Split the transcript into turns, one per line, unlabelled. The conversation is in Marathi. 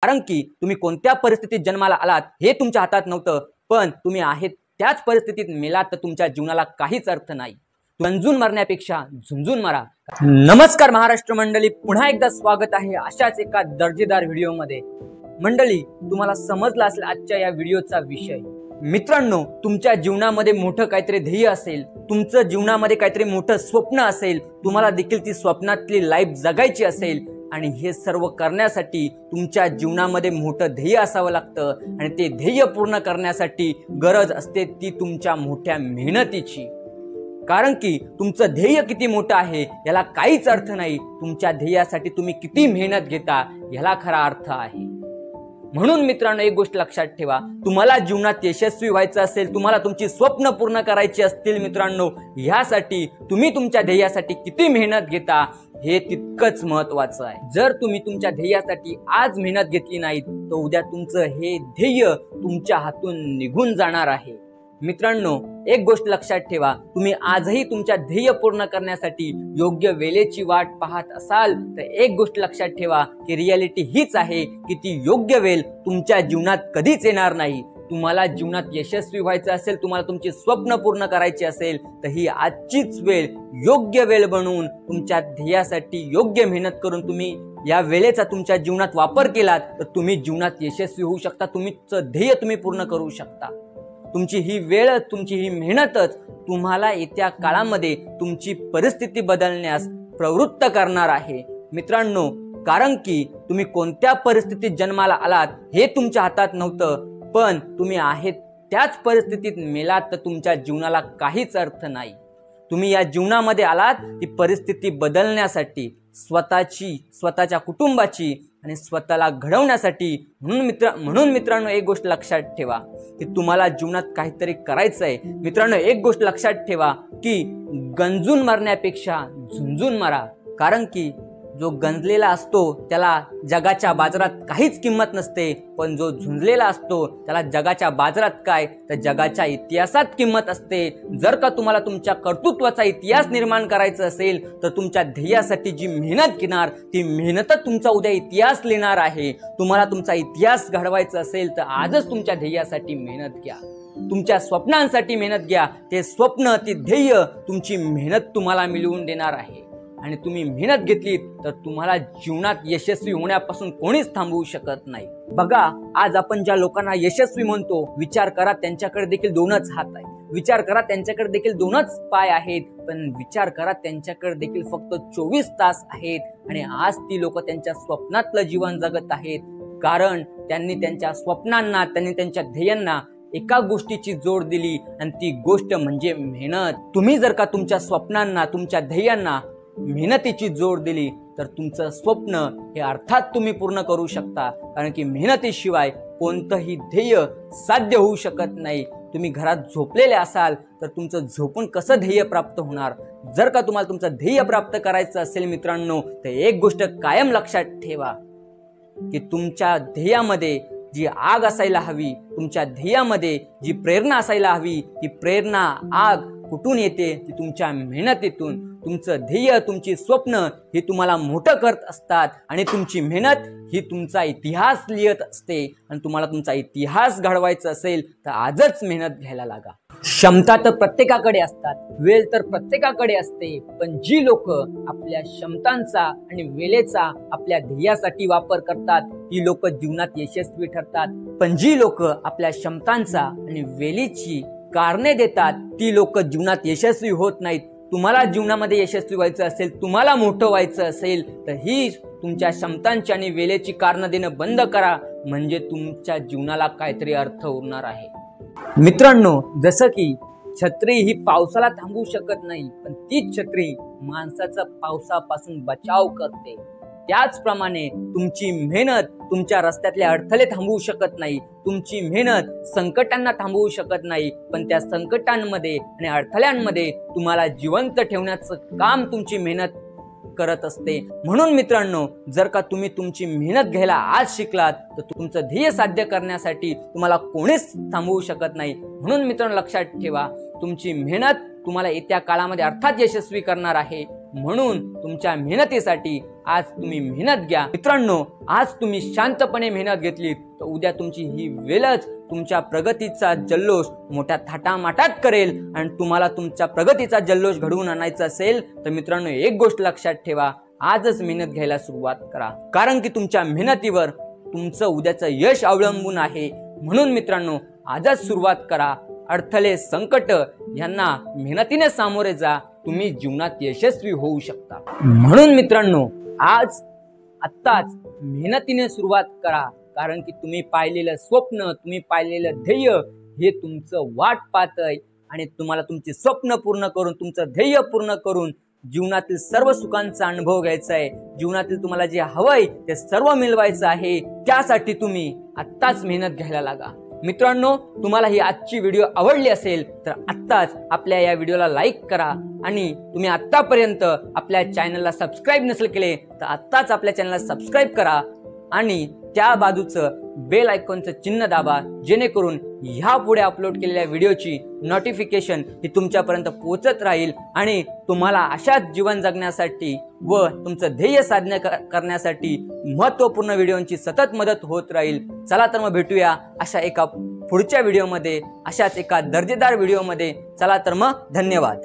कारण की तुम्ही कोणत्या परिस्थितीत जन्माला आलात हे तुमच्या हातात नव्हतं, पण तुम्ही आहेत त्याच परिस्थितीत मेलात तर तुमच्या जीवनाला काहीच अर्थ नाही। गंजून मरण्यापेक्षा झुंजून मरा। नमस्कार महाराष्ट्र मंडळी, पुन्हा एकदा स्वागत आहे अशाच एका दर्जेदार व्हिडिओमध्ये। मंडळी, तुम्हाला समजला असेल आजच्या या व्हिडिओचा विषय। मित्रांनो, तुमच्या जीवनामध्ये मोठं काहीतरी ध्येय असेल, तुमचं जीवनामध्ये काहीतरी मोठं स्वप्न असेल, तुम्हाला देखील ती स्वप्नातली लाईफ जगायची असेल आणि हे सर्व करण्यासाठी तुमच्या जीवनामध्ये मोठं ध्येय असावं लागतं आणि ते ध्येय पूर्ण करण्यासाठी गरज असते ती तुमच्या मोठ्या मेहनतीची। कारण की तुमचं ध्येय किती मोठं आहे याला काहीच अर्थ नाही, तुमच्या ध्येयासाठी तुम्ही किती मेहनत घेता याला खरा अर्थ आहे। म्हणून मित्रांनो, एक गोष्ट लक्षात ठेवा, तुम्हाला जीवनात यशस्वी व्हायचं असेल, तुम्हाला तुमची स्वप्न पूर्ण करायची असतील मित्रांनो, यासाठी तुम्ही तुमच्या ध्येयासाठी किती मेहनत घेता हे तितकंच महत्वाचं आहे। जर तुम्ही तुमच्या ध्येयासाठी आज मेहनत घेतली नाही तर उद्या तुमचं हे ध्येय तुमच्या हातून निघून जाणार आहे। मित्रांनो, एक गोष्ट लक्षात ठेवा, तुम्ही आजही तुमच्या ध्येय पूर्ण करण्यासाठी योग्य वेळेची वाट पाहत असाल तर एक गोष्ट लक्षात ठेवा की रियालिटी हीच आहे की ती योग्य वेळ तुमच्या जीवनात कधीच येणार नाही। तुम्हाला जीवनात यशस्वी व्हायचं असेल, तुम्हाला तुमची स्वप्न पूर्ण करायची असेल तर ही आजचीच वेळ योग्य वेळ बनवून तुमच्या ध्येयासाठी योग्य मेहनत करून तुम्ही या वेळेचा तुमच्या जीवनात वापर केलात तर तुम्ही जीवनात यशस्वी होऊ शकता, तुमचं ध्येय तुम्ही पूर्ण करू शकता। तुमची ही वेळ, तुमची ही मेहनतच तुम्हाला येत्या काळामध्ये तुमची परिस्थिती बदलण्यास प्रवृत्त करणार आहे मित्रांनो। कारण की तुम्ही कोणत्या परिस्थितीत जन्माला आलात हे तुमच्या हातात नव्हतं, पण तुम्ही आहेत त्याच परिस्थितीत मेलात तर तुमच्या जीवनाला काहीच अर्थ नाही। तुम्ही या जीवनामध्ये आलात ती परिस्थिती बदलण्यासाठी, स्वतःच्या कुटुंबाची आणि स्वतःला घडवण्यासाठी। म्हणून मित्रांनो, एक गोष्ट लक्षात ठेवा की तुम्हाला जीवनात काहीतरी करायचं आहे। मित्रांनो, एक गोष्ट लक्षात ठेवा की गंजून मरण्यापेक्षा झुंजून मरा। कारण की जो गंजलेला असतो त्याला जगाच्या बाजारात काहीच किंमत नसते, पण जो झुंजलेला असतो त्याला जगाच्या बाजारात काय तर जगाच्या इतिहासात किंमत असते। जर का तुम्हाला तुमच्या कर्तृत्वाचा इतिहास निर्माण करायचा असेल तर तुमच्या ध्येयासाठी जी मेहनत घेणार ती मेहनतच तुमचा उद्या इतिहास लिहिणार आहे। तुम्हाला तुमचा इतिहास घडवायचा असेल तर आजच तुमच्या ध्येयासाठी मेहनत घ्या, तुमच्या स्वप्नांसाठी मेहनत घ्या। ते स्वप्न, ते ध्येय तुमची मेहनत तुम्हाला मिळवून देणार आहे आणि तुम्ही मेहनत घेतली तर तुम्हाला जीवनात यशस्वी होण्यापासून कोणीच थांबवू शकत नाही। बघा, आज आपण ज्या लोकांना यशस्वी म्हणतो, विचार करा त्यांच्याकडे देखील दोनच हात आहेत, विचार करा त्यांच्याकडे देखील दोनच पाय आहेत, पण विचार करा त्यांच्याकडे देखील फक्त 24 तास आहेत आणि आज ती लोक त्यांच्या स्वप्नातलं जीवन जगत आहेत। कारण त्यांनी त्यांच्या स्वप्नांना, त्यांनी त्यांच्या ध्येयांना एका गोष्टीची जोड दिली आणि ती गोष्ट म्हणजे मेहनत। तुम्ही जर का तुमच्या स्वप्नांना, तुमच्या ध्येयांना मेहनतीची जोड दिली तर तुमचं स्वप्न हे अर्थात तुम्ही पूर्ण करू शकता। कारण की मेहनतीशिवाय कोणतंही ध्येय साध्य होऊ शकत नाही। तुम्ही घरात झोपलेले असाल तर तुमचं झोपून कसं ध्येय प्राप्त होणार? जर का तुम्हाला तुमचं ध्येय प्राप्त करायचं असेल मित्रांनो तर एक गोष्ट कायम लक्षात ठेवा की तुमच्या ध्येयामध्ये जी आग असायला हवी, तुमच्या ध्येयामध्ये जी प्रेरणा असायला हवी, ती प्रेरणा, आग कुठून येते? ती तुमच्या मेहनतीतून। तुमचं ध्येय, तुमची स्वप्न ही तुम्हाला मोठं करत असतात आणि तुमची मेहनत ही तुमचा इतिहास लिहित असते आणि तुम्हाला तुमचा इतिहास घडवायचा असेल तर आजच मेहनत घ्यायला लागा। क्षमता तर प्रत्येकाकडे असतात, वेळ तर प्रत्येकाकडे असते, पण जी लोक आपल्या क्षमतांचा आणि वेळेचा आपल्या ध्येयासाठी वापर करतात ती लोक जीवनात यशस्वी ठरतात। पण जी लोक आपल्या क्षमतांचा आणि वेळेची कारणे देतात ती लोक जीवनात यशस्वी होत नाहीत। तुम्हाला जीवनामध्ये यशस्वी व्हायचं असेल, तुम्हाला मोठं व्हायचं असेल तर ही तुमच्या क्षमतांची आणि वेळेची कारणं देणं बंद करा, म्हणजे तुमच्या जीवनाला काहीतरी अर्थ उरणार आहे। मित्रांनो, जसं की छत्री ही पावसाला थांबवू शकत नाही, पण तीच छत्री माणसाचा पावसापासून बचाव करते। त्याचप्रमाणे तुमची मेहनत तुमच्या रस्त्यातले अडथळे थांबवू शकत नाही, तुमची मेहनत संकटांना थांबवू शकत नाही, पण त्या संकटांमध्ये आणि अडथळ्यांमध्ये तुम्हाला जिवंत ठेवण्याचं काम तुमची मेहनत करत असते। म्हणून मित्रांनो, जर का तुम्ही तुमची मेहनत घ्यायला आज शिकलात तर तुमचं ध्येय साध्य करण्यासाठी तुम्हाला कोणीच थांबवू शकत नाही। म्हणून मित्रांनो, लक्षात ठेवा, तुमची मेहनत तुम्हाला येत्या काळामध्ये अर्थात यशस्वी करणार आहे। म्हणून तुमच्या मेहनतीसाठी आज तुम्ही मेहनत घ्या. मित्रांनो, आज तुम्ही शांतपणे मेहनत घेतली तर उद्या तुमची ही वेळच तुमच्या प्रगतीचा जल्लोष मोठ्या थाटामाटात करेल. आणि तुम्हाला तुमच्या प्रगतीचा जल्लोष घडवून आणायचा असेल तर मित्रांनो, एक गोष्ट लक्षात ठेवा, आजच मेहनत घ्यायला सुरुवात करा. कारण की तुमच्या मेहनतीवर तुमचं उद्याचं यश अवलंबून आहे. म्हणून मित्रांनो, आजच सुरुवात करा. अडथळे, संकट यांना मेहनतीने सामोरे जा. तुम्ही जीवनात यशस्वी होऊ शकता. म्हणून मित्रांनो, आत्ताच मेहनतीने सुरुवात करा. कारण की तुम्ही पाहिलेलं स्वप्न, तुम्ही पाहिलेलं ध्येय हे तुमचं वाट पाहतंय. आणि तुम्हाला तुमची स्वप्न पूर्ण करून, तुमचं ध्येय पूर्ण करून जीवनातील सर्व सुखांचा अनुभव घ्यायचा आहे. जीवनातील तुम्हाला जे हवंय ते सर्व मिळवायचं आहे. त्यासाठी तुम्ही आत्ताच मेहनत घ्यायला लागा. मित्रांनो, तुम्हाला ही आजची व्हिडिओ आवडली असेल तर आत्ताच आपल्या या व्हिडिओला लाईक करा. आणि तुम्ही आत्तापर्यंत आपल्या चॅनलला सबस्क्राईब नसेल केले तर आत्ताच आपल्या चॅनलला सबस्क्राईब करा. आणि त्या बाजूचं बेल आयकॉनचं चिन्ह दाबा, जेणेकरून ह्या पुढे अपलोड केलेल्या व्हिडिओची नोटिफिकेशन ही तुमच्यापर्यंत पोहोचत राहील. आणि तुम्हाला अशाच जीवन जगण्यासाठी व तुमचं ध्येय साध्य करण्यासाठी महत्त्वपूर्ण व्हिडिओंची सतत मदत होत राहील. चला तर मग भेटूया अशा एका पुढच्या व्हिडिओमध्ये, अशाच एका दर्जेदार व्हिडिओमध्ये. चला तर मग, धन्यवाद.